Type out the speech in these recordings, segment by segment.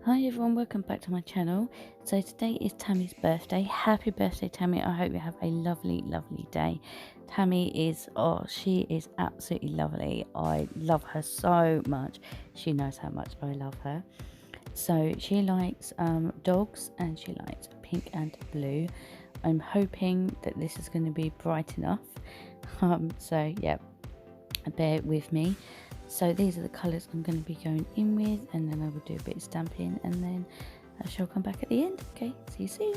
Hi everyone, welcome back to my channel. So today is Tammy's birthday. Happy birthday, Tammy. I hope you have a lovely day. Tammy is, she is absolutely lovely. I love her so much. She knows how much I love her. So she likes dogs, and she likes pink and blue. I'm hoping that this is going to be bright enough. So yeah, bear with me. So these are the colours I'm going to be going in with, and then I will do a bit of stamping, and then I shall come back at the end. Okay, see you soon.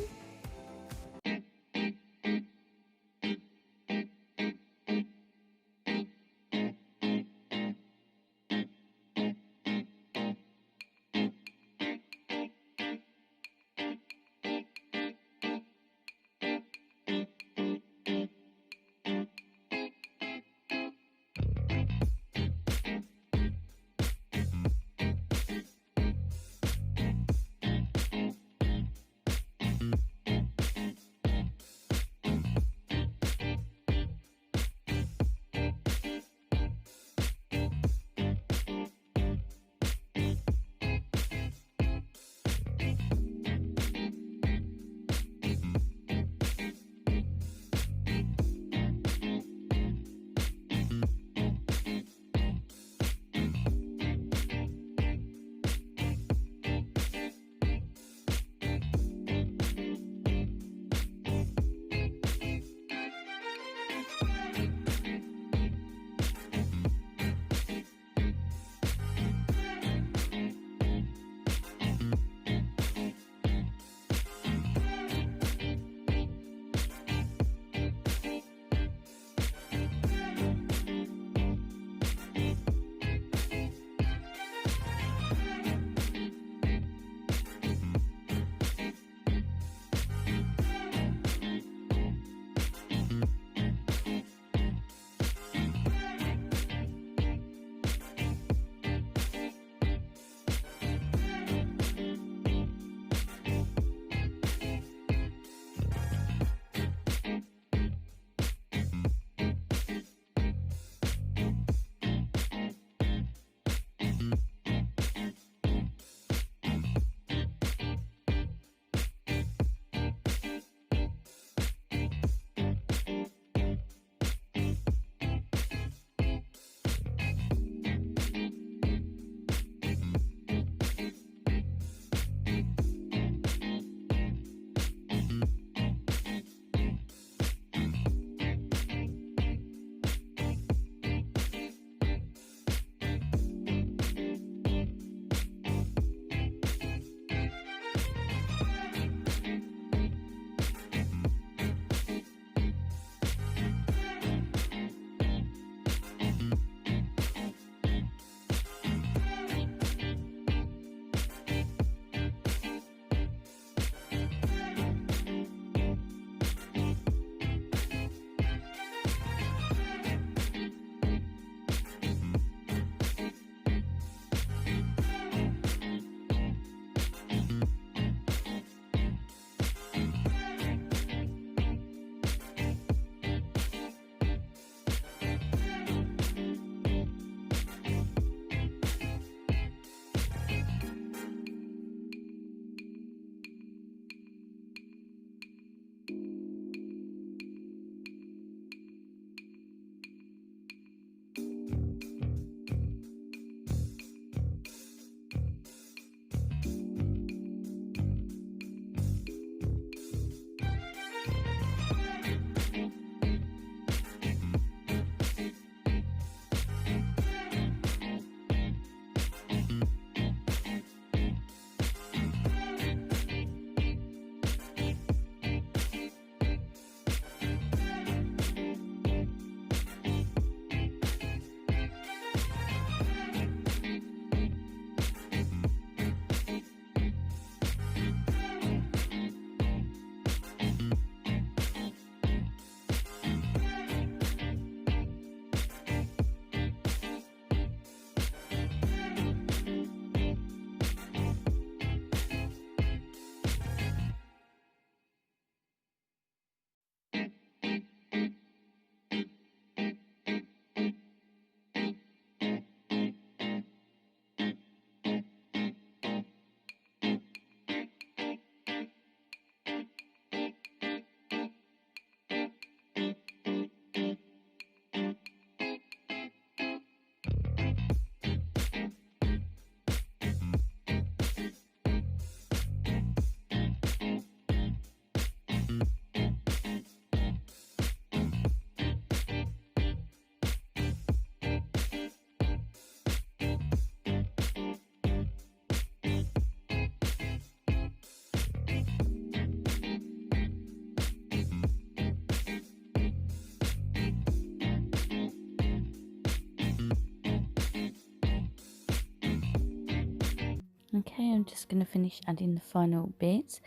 Okay, I'm just going to finish adding the final bits.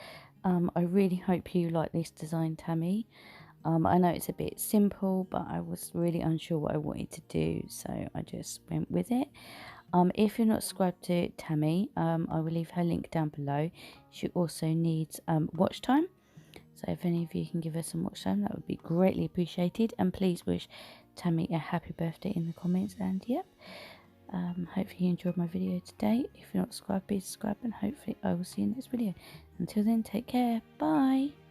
I really hope you like this design, Tammy. I know it's a bit simple, but I was really unsure what I wanted to do, so I just went with it. If you're not subscribed to Tammy, I will leave her link down below. She also needs watch time, so if any of you can give her some watch time, that would be greatly appreciated. And please wish Tammy a happy birthday in the comments. And yep, hopefully you enjoyed my video today. If you're not subscribed, please subscribe, and hopefully I will see you in the next video. Until then, take care. Bye.